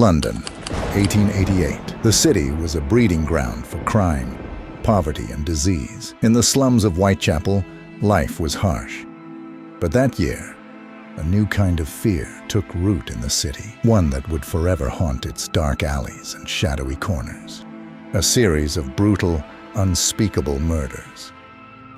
London, 1888. The city was a breeding ground for crime, poverty, and disease. In the slums of Whitechapel, life was harsh. But that year, a new kind of fear took root in the city, one that would forever haunt its dark alleys and shadowy corners. A series of brutal, unspeakable murders.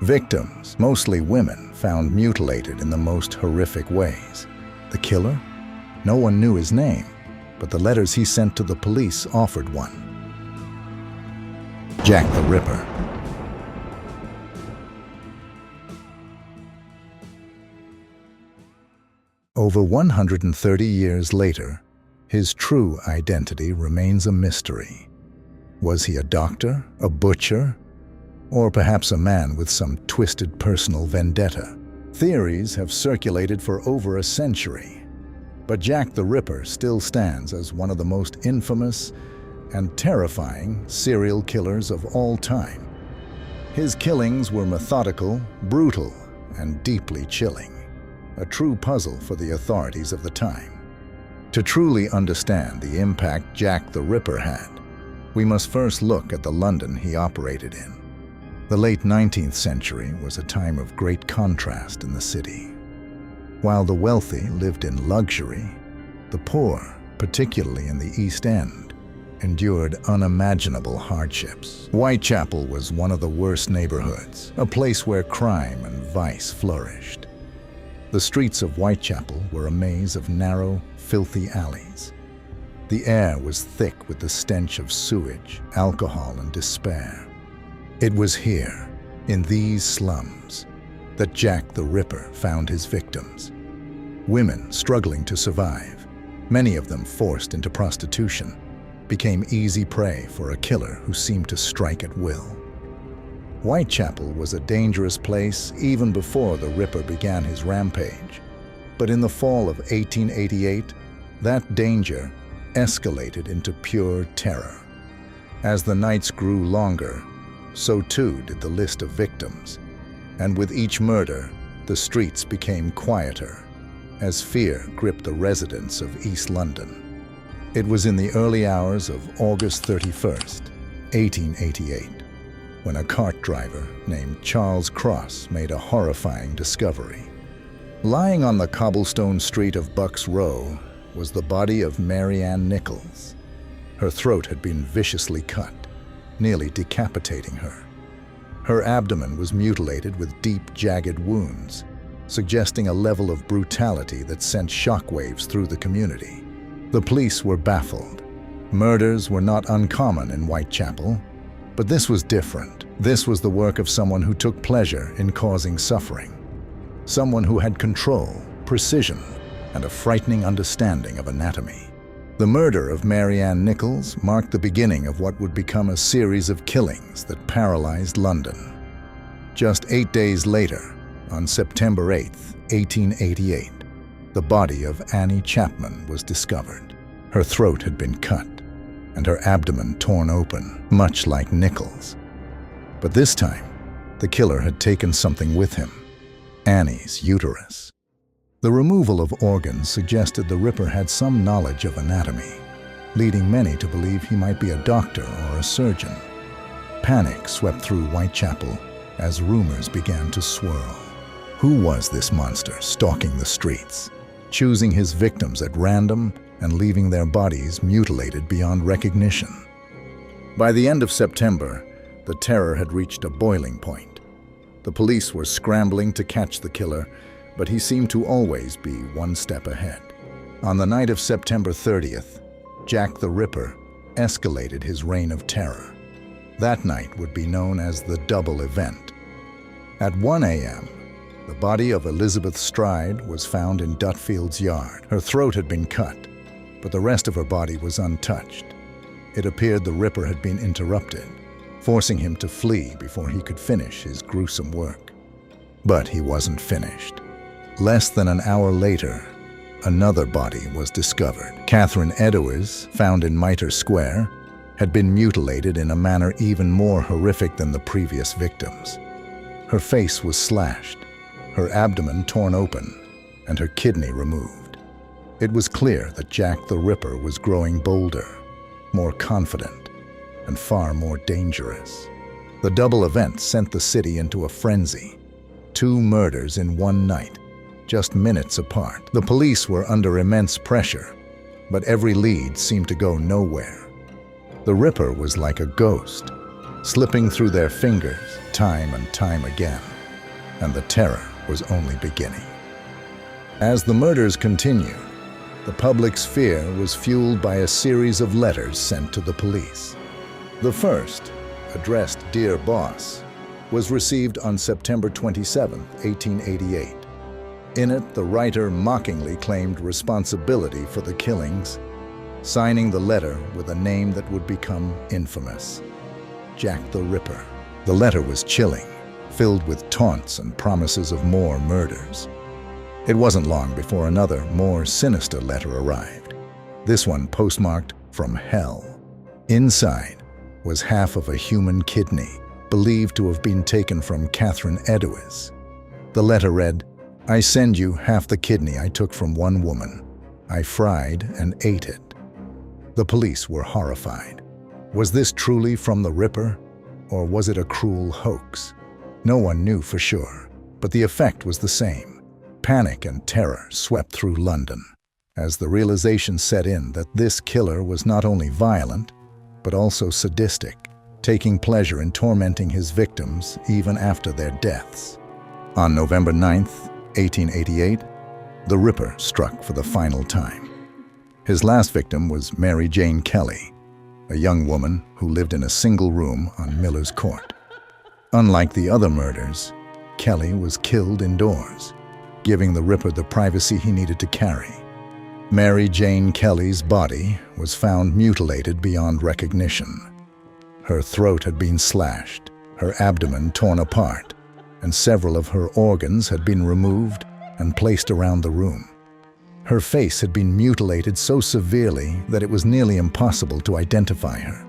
Victims, mostly women, found mutilated in the most horrific ways. The killer? No one knew his name, but the letters he sent to the police offered one. Jack the Ripper. Over 130 years later, his true identity remains a mystery. Was he a doctor, a butcher, or perhaps a man with some twisted personal vendetta? Theories have circulated for over a century, but Jack the Ripper still stands as one of the most infamous and terrifying serial killers of all time. His killings were methodical, brutal, and deeply chilling, a true puzzle for the authorities of the time. To truly understand the impact Jack the Ripper had, we must first look at the London he operated in. The late 19th century was a time of great contrast in the city. While the wealthy lived in luxury, the poor, particularly in the East End, endured unimaginable hardships. Whitechapel was one of the worst neighborhoods, a place where crime and vice flourished. The streets of Whitechapel were a maze of narrow, filthy alleys. The air was thick with the stench of sewage, alcohol, and despair. It was here, in these slums, that Jack the Ripper found his victims. Women struggling to survive, many of them forced into prostitution, became easy prey for a killer who seemed to strike at will. Whitechapel was a dangerous place even before the Ripper began his rampage. But in the fall of 1888, that danger escalated into pure terror. As the nights grew longer, so too did the list of victims. And with each murder, the streets became quieter, as fear gripped the residents of East London. It was in the early hours of August 31st, 1888, when a cart driver named Charles Cross made a horrifying discovery. Lying on the cobblestone street of Bucks Row was the body of Mary Ann Nichols. Her throat had been viciously cut, nearly decapitating her. Her abdomen was mutilated with deep, jagged wounds, suggesting a level of brutality that sent shockwaves through the community. The police were baffled. Murders were not uncommon in Whitechapel, but this was different. This was the work of someone who took pleasure in causing suffering. Someone who had control, precision, and a frightening understanding of anatomy. The murder of Mary Ann Nichols marked the beginning of what would become a series of killings that paralyzed London. Just 8 days later, on September 8, 1888, the body of Annie Chapman was discovered. Her throat had been cut, and her abdomen torn open, much like Nichols. But this time, the killer had taken something with him: Annie's uterus. The removal of organs suggested the Ripper had some knowledge of anatomy, leading many to believe he might be a doctor or a surgeon. Panic swept through Whitechapel as rumors began to swirl. Who was this monster stalking the streets, choosing his victims at random and leaving their bodies mutilated beyond recognition? By the end of September, the terror had reached a boiling point. The police were scrambling to catch the killer, but he seemed to always be one step ahead. On the night of September 30th, Jack the Ripper escalated his reign of terror. That night would be known as the double event. At 1 a.m., the body of Elizabeth Stride was found in Dutfield's yard. Her throat had been cut, but the rest of her body was untouched. It appeared the Ripper had been interrupted, forcing him to flee before he could finish his gruesome work. But he wasn't finished. Less than an hour later, another body was discovered. Catherine Edwards, found in Mitre Square, had been mutilated in a manner even more horrific than the previous victims. Her face was slashed, her abdomen torn open, and her kidney removed. It was clear that Jack the Ripper was growing bolder, more confident, and far more dangerous. The double event sent the city into a frenzy. 2 murders in one night, just minutes apart. The police were under immense pressure, but every lead seemed to go nowhere. The Ripper was like a ghost, slipping through their fingers time and time again, and the terror was only beginning. As the murders continued, the public's fear was fueled by a series of letters sent to the police. The first, addressed Dear Boss, was received on September 27, 1888. In it, the writer mockingly claimed responsibility for the killings, signing the letter with a name that would become infamous: Jack the Ripper. The letter was chilling, filled with taunts and promises of more murders. It wasn't long before another, more sinister letter arrived. This one postmarked from hell. Inside was half of a human kidney, believed to have been taken from Catherine Edouis. The letter read, "I send you half the kidney I took from one woman. I fried and ate it." The police were horrified. Was this truly from the Ripper, or was it a cruel hoax? No one knew for sure, but the effect was the same. Panic and terror swept through London, as the realization set in that this killer was not only violent, but also sadistic, taking pleasure in tormenting his victims even after their deaths. On November 9th, 1888, the Ripper struck for the final time. His last victim was Mary Jane Kelly, a young woman who lived in a single room on Miller's Court. Unlike the other murders, Kelly was killed indoors, giving the Ripper the privacy he needed to carry. Mary Jane Kelly's body was found mutilated beyond recognition. Her throat had been slashed, her abdomen torn apart, and several of her organs had been removed and placed around the room. Her face had been mutilated so severely that it was nearly impossible to identify her.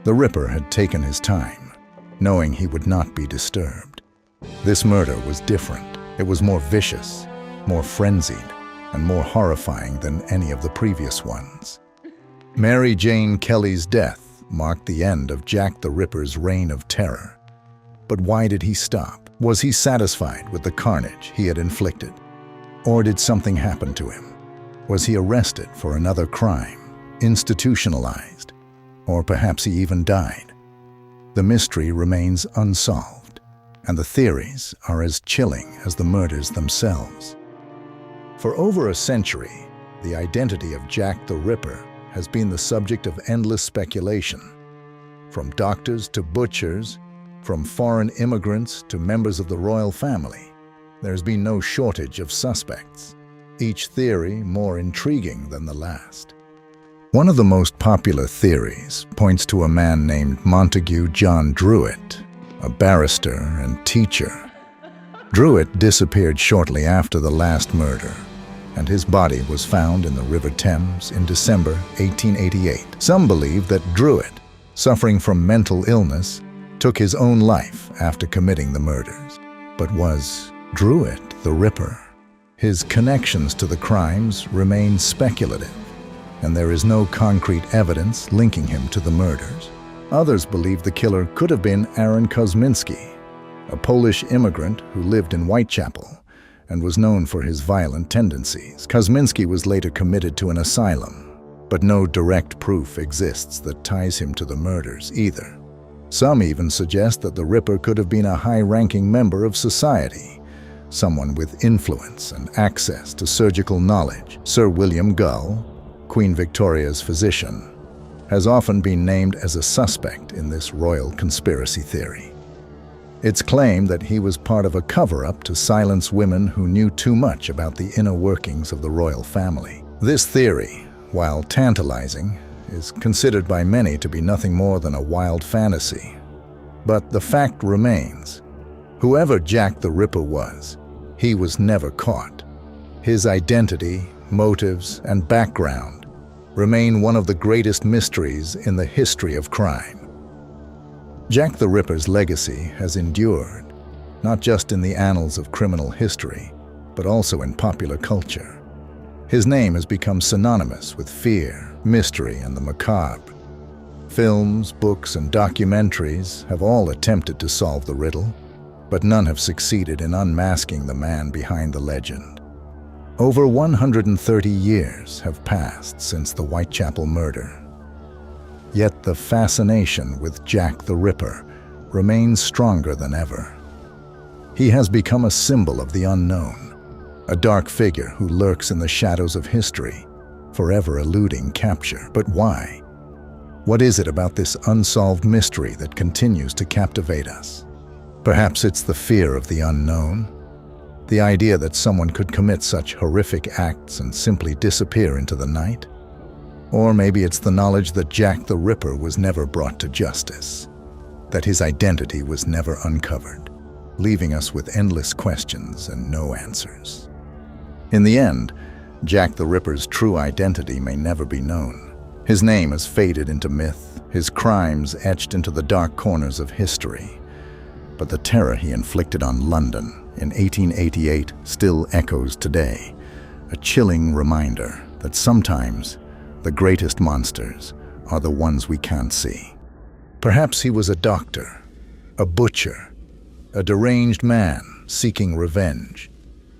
The Ripper had taken his time, knowing he would not be disturbed. This murder was different. It was more vicious, more frenzied, and more horrifying than any of the previous ones. Mary Jane Kelly's death marked the end of Jack the Ripper's reign of terror. But why did he stop? Was he satisfied with the carnage he had inflicted? Or did something happen to him? Was he arrested for another crime, institutionalized, or perhaps he even died? The mystery remains unsolved, and the theories are as chilling as the murders themselves. For over a century, the identity of Jack the Ripper has been the subject of endless speculation. From doctors to butchers, from foreign immigrants to members of the royal family, there's been no shortage of suspects, each theory more intriguing than the last. One of the most popular theories points to a man named Montague John Druitt, a barrister and teacher. Druitt disappeared shortly after the last murder, and his body was found in the River Thames in December 1888. Some believe that Druitt, suffering from mental illness, took his own life after committing the murders. But was Druitt the Ripper? His connections to the crimes remain speculative, and there is no concrete evidence linking him to the murders. Others believe the killer could have been Aaron Kosminski, a Polish immigrant who lived in Whitechapel and was known for his violent tendencies. Kosminski was later committed to an asylum, but no direct proof exists that ties him to the murders either. Some even suggest that the Ripper could have been a high-ranking member of society, someone with influence and access to surgical knowledge. Sir William Gull, Queen Victoria's physician, has often been named as a suspect in this royal conspiracy theory. It's claimed that he was part of a cover-up to silence women who knew too much about the inner workings of the royal family. This theory, while tantalizing, is considered by many to be nothing more than a wild fantasy. But the fact remains, whoever Jack the Ripper was, he was never caught. His identity, motives, and background remain one of the greatest mysteries in the history of crime. Jack the Ripper's legacy has endured, not just in the annals of criminal history, but also in popular culture. His name has become synonymous with fear, mystery, and the macabre. Films, books, and documentaries have all attempted to solve the riddle, but none have succeeded in unmasking the man behind the legend. Over 130 years have passed since the Whitechapel murder. Yet the fascination with Jack the Ripper remains stronger than ever. He has become a symbol of the unknown, a dark figure who lurks in the shadows of history, forever eluding capture. But why? What is it about this unsolved mystery that continues to captivate us? Perhaps it's the fear of the unknown, the idea that someone could commit such horrific acts and simply disappear into the night? Or maybe it's the knowledge that Jack the Ripper was never brought to justice, that his identity was never uncovered, leaving us with endless questions and no answers. In the end, Jack the Ripper's true identity may never be known. His name has faded into myth, his crimes etched into the dark corners of history. But the terror he inflicted on London in 1888 still echoes today, a chilling reminder that sometimes the greatest monsters are the ones we can't see. Perhaps he was a doctor, a butcher, a deranged man seeking revenge.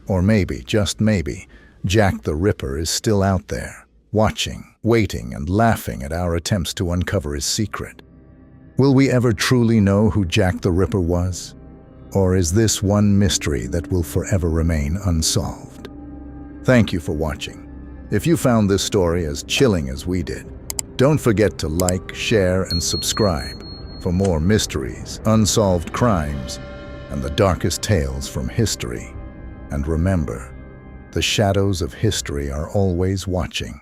Or maybe, just maybe, Jack the Ripper is still out there, watching, waiting, and laughing at our attempts to uncover his secret. Will we ever truly know who Jack the Ripper was? Or is this one mystery that will forever remain unsolved? Thank you for watching. If you found this story as chilling as we did, don't forget to like, share, and subscribe for more mysteries, unsolved crimes, and the darkest tales from history. And remember, the shadows of history are always watching.